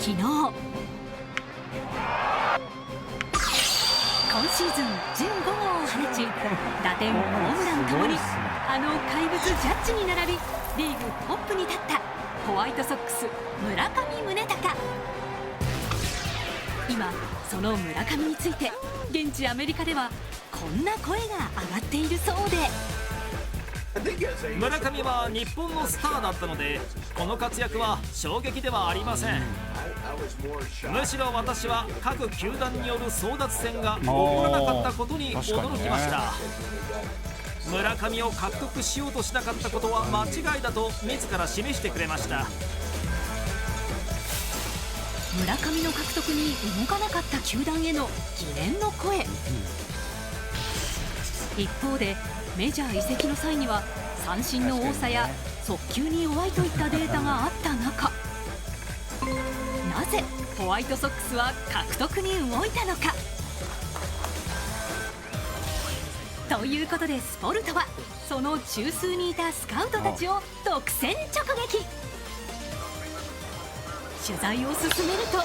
昨日、今シーズン15号を放ち、打点、ホームランともにあの怪物ジャッジに並びリーグトップに立ったホワイトソックス村上宗隆。今その村上について現地アメリカではこんな声が上がっているそうで、村上は日本のスターだったので、この活躍は衝撃ではありません。むしろ私は各球団による争奪戦が起こらなかったことに驚きました。村上を獲得しようとしなかったことは間違いだと自ら示してくれました。村上の獲得に動かなかった球団への疑念の声。一方でメジャー移籍の際には三振の多さや速球に弱いといったデータがあった中、なぜホワイトソックスは獲得に動いたのか。ということでスポルトはその中枢にいたスカウトたちを独占直撃。取材を進めると、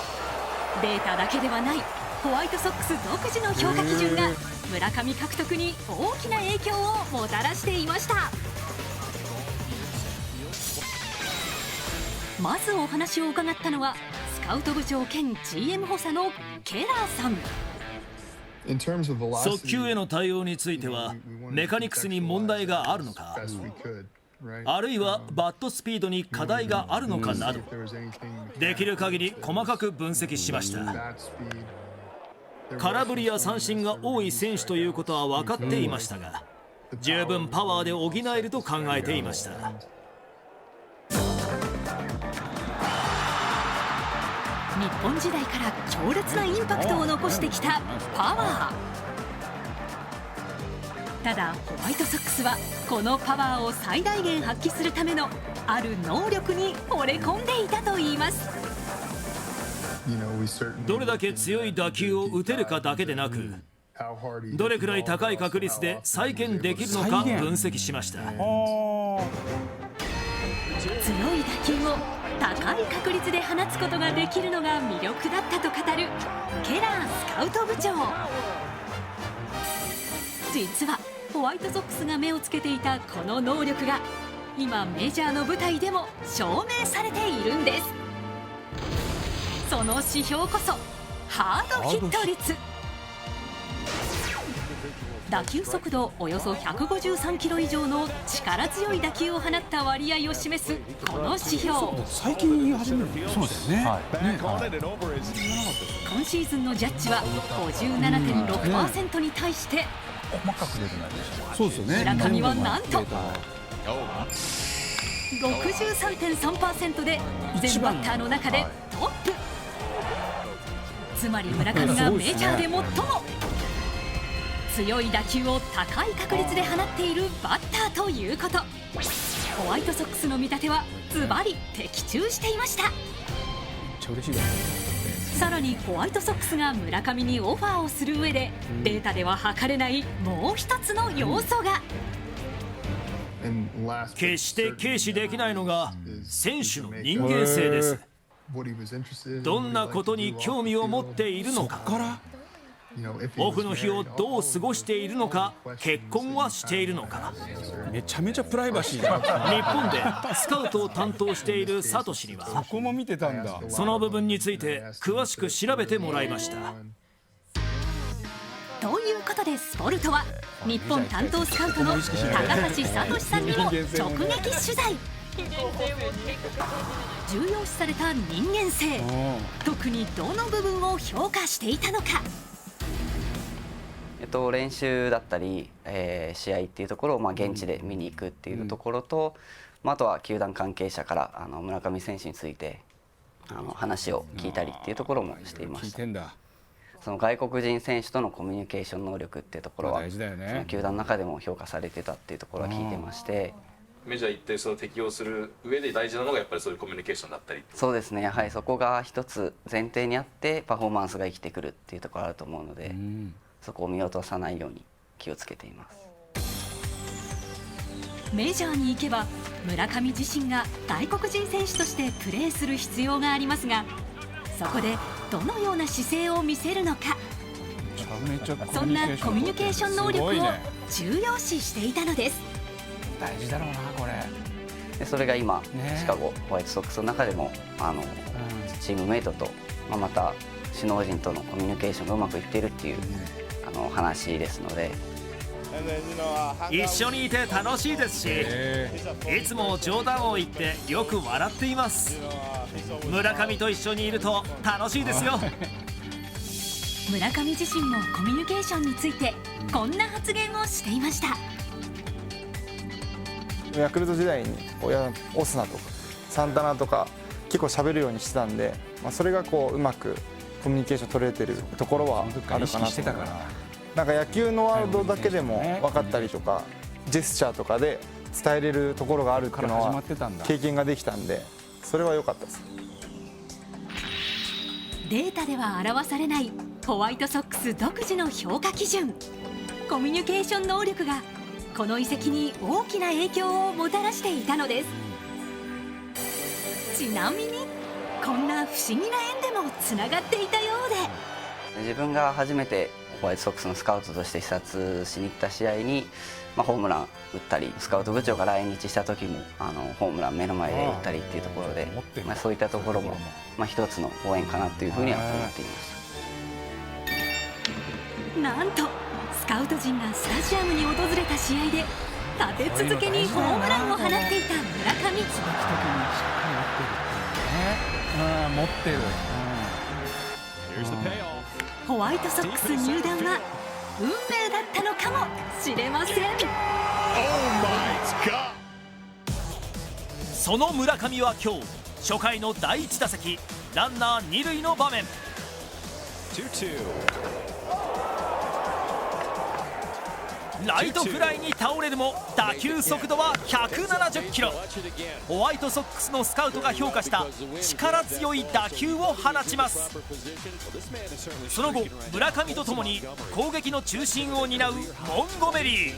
データだけではないホワイトソックス独自の評価基準が村上獲得に大きな影響をもたらしていました。まずお話を伺ったのはスカウト部長兼 GM 補佐のケラーさん。速球への対応についてはメカニクスに問題があるのか、あるいはバットスピードに課題があるのかなど、できる限り細かく分析しました。空振りや三振が多い選手ということは分かっていましたが、十分パワーで補えると考えていました。日本時代から強烈なインパクトを残してきたパワー。ただホワイトソックスはこのパワーを最大限発揮するためのある能力に惚れ込んでいたといいます。どれだけ強い打球を打てるかだけでなく、どれくらい高い確率で再現できるのか分析しました。強い打球を高い確率で放つことができるのが魅力だったと語るケラースカウト部長。実はホワイトソックスが目をつけていたこの能力が今メジャーの舞台でも証明されているんです。その指標こそハードヒット率。打球速度およそ153キロ以上の力強い打球を放った割合を示すこの指標。最近言い始めるの。そうですね。今シーズンのジャッジは 57.6% に対して、そうですよね。村上はなんと 63.3% で全バッターの中でトップ。つまり村上がメジャーで最も強い打球を高い確率で放っているバッターということ。ホワイトソックスの見立てはズバリ的中していました。さらにホワイトソックスが村上にオファーをする上でデータでは測れないもう一つの要素が。決して軽視できないのが選手の人間性です。どんなことに興味を持っているのか、オフの日をどう過ごしているのか、結婚はしているのか。めちゃめちゃプライバシーだ。日本でスカウトを担当しているサトシにはそこも見てたんだ。その部分について詳しく調べてもらいました。ということでスポルトは日本担当スカウトの高橋聡さんにも直撃取材。重要視された人間性、特にどの部分を評価していたのか。練習だったり、試合っていうところを現地で見に行くっていうところと、あとは球団関係者から村上選手について話を聞いたりっていうところもしていました。その外国人選手とのコミュニケーション能力っていうところは、その球団の中でも評価されてたっていうところは聞いてまして、メジャー行ってその適応する上で大事なのがやっぱりそういうコミュニケーションだったり。そうですね、やはりそこが一つ前提にあってパフォーマンスが生きてくるっていうところあると思うので、そこを見落とさないように気をつけています。メジャーに行けば村上自身が外国人選手としてプレーする必要がありますが、そこでどのような姿勢を見せるのか、そんなコミュニケーション能力を重要視していたのです。大事だろうなこれ。でそれが今、ねシカゴホワイトソックスの中でもチームメイトと、また首脳陣とのコミュニケーションがうまくいっているっていう話ですので、一緒にいて楽しいですし、いつも冗談を言ってよく笑っています。村上と一緒にいると楽しいですよ。村上自身もコミュニケーションについてこんな発言をしていました。ヤクルト時代にオスナとかサンタナとか結構喋るようにしてたんで、それがこううまくコミュニケーション取れてるところはあるかなと思います。なんか野球のワードだけでも分かったりとか、ジェスチャーとかで伝えれるところがあるっていうのは経験ができたんで、それは良かったです。データでは表されないホワイトソックス独自の評価基準、コミュニケーション能力がこの移籍に大きな影響をもたらしていたのです。ちなみにこんな不思議な縁でもつながっていたようで、自分が初めてホワイトソックスのスカウトとして視察しに行った試合に、ホームラン打ったり、スカウト部長が来日した時もホームラン目の前で打ったりっていうところで、そういったところも一つの応援かなというふうには思っています。なんとスカウト陣がスタジアムに訪れた試合で立て続けにホームランを放っていた村上。持ってる。ホワイトソックス入団は運命だったのかもしれません。その村上は今日初回の第1打席、ランナー2塁の場面。ライトフライに倒れるも打球速度は170キロ。ホワイトソックスのスカウトが評価した力強い打球を放ちます。その後村上とともに攻撃の中心を担うモンゴメリー。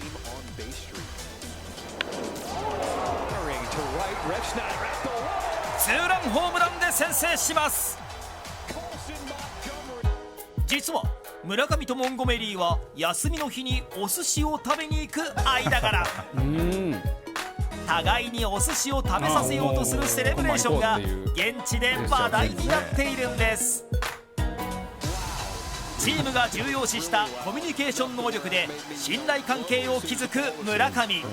ツーランホームランで先制します。実は村上とモンゴメリーは休みの日にお寿司を食べに行く間柄。互いにお寿司を食べさせようとするセレブレーションが現地で話題になっているんです。チームが重要視したコミュニケーション能力で信頼関係を築く村上。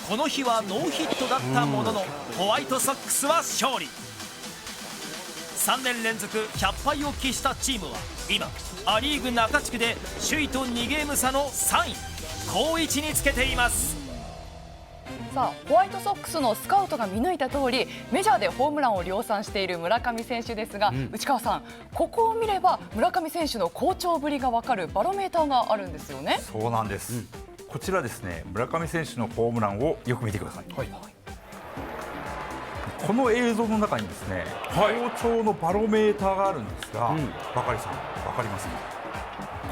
この日はノーヒットだったもののホワイトソックスは勝利。3年連続100敗を喫したチームは今ア・リーグ中地区で首位と2ゲーム差の3位、好位置につけています。さあホワイトソックスのスカウトが見抜いた通り、メジャーでホームランを量産している村上選手ですが、内川さん、ここを見れば村上選手の好調ぶりが分かるバロメーターがあるんですよね。そうなんです、こちらですね、村上選手のホームランをよく見てください。この映像の中にですね、好調のバロメーターがあるんですが、バカリさん分かりますか？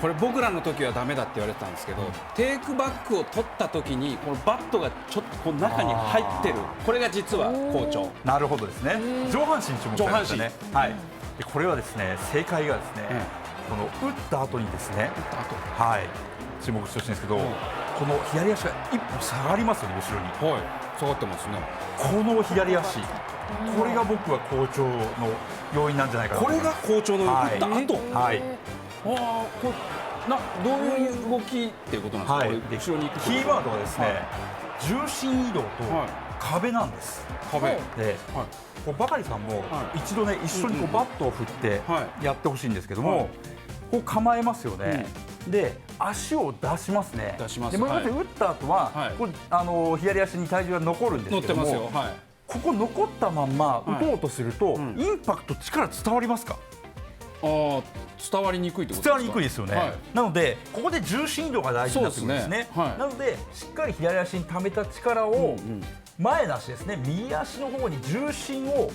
これ僕らの時はダメだって言われてたんですけど、テイクバックを取った時にこのバットがちょっとこう中に入ってる、これが実は好調。なるほどですね。上半身注目されましたね。はい。でこれはですね、正解がですね、この打った後にですね、はい、注目してほしいんですけど、この左足が一歩下がりますよね、後ろに。はい、下がってますね。この左足、これが僕は好調の要因なんじゃないかなとこれ思います。が好調の打った後。はい。どういう動きっていうことなんですか？はい、これ後ろに行くキーワードはですね、重心移動と壁なんです。壁で、こうバカリさんも一度ね、一緒にこうバットを振ってやってほしいんですけども、こう構えますよね。で、足を出しますね。出します。でもう一つ打った後は、こう左足に体重が残るんですけども、乗ってますよ。ここ残ったまんま打とうとすると、インパクト力伝わりますか？伝わりにくいってことですか？伝わりにくいですよね。なのでここで重心移動が大事になってくるんですね。なのでしっかり左足に溜めた力を前の足ですね、右足の方に重心を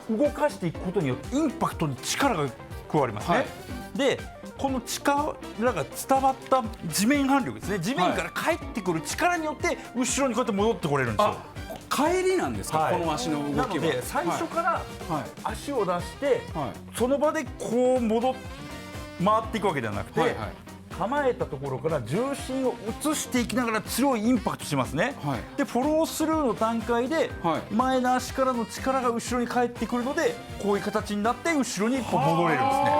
動かしていくことによってインパクトに力が加わりますね。でこの力が伝わった地面反力ですね、地面から返ってくる力によって後ろにこうやって戻ってこれるんですよ。帰りなんですか、はいこの足の動きは。なので最初からはい足を出して、はいその場でこう回っていくわけではなくて、はいはい構えたところから重心を移していきながら強いインパクトしますね、はいでフォロースルーの段階ではい前の足からの力が後ろに返ってくるのでこういう形になって後ろにこう戻れるんですね。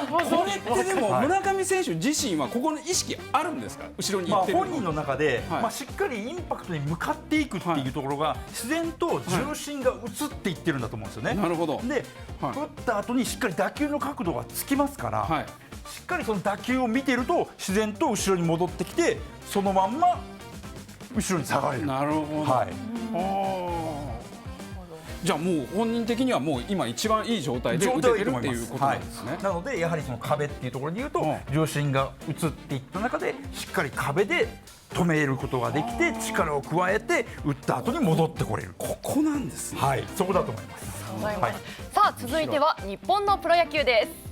これってでもはい村上選手自身はここの意識あるんですか、後ろに行ってる本人の中で、はいしっかりインパクトに向かっていくっていうところが自然と重心が移っていってるんだと思うんですよね。なるほどで、はい打った後にしっかり打球の角度がつきますから、はいしっかりその打球を見てると自然と後ろに戻ってきてそのまんま後ろに下がれる。なるほど、はいじゃあもう本人的にはもう今一番いい状態で打ててるっていうことなんですね、はい、なのでやはりその壁っていうところで言うと、重心が移っていった中でしっかり壁で止めることができて力を加えて打った後に戻ってこれる、ここなんですね。はい、そこだと思います。さあ続いては日本のプロ野球です。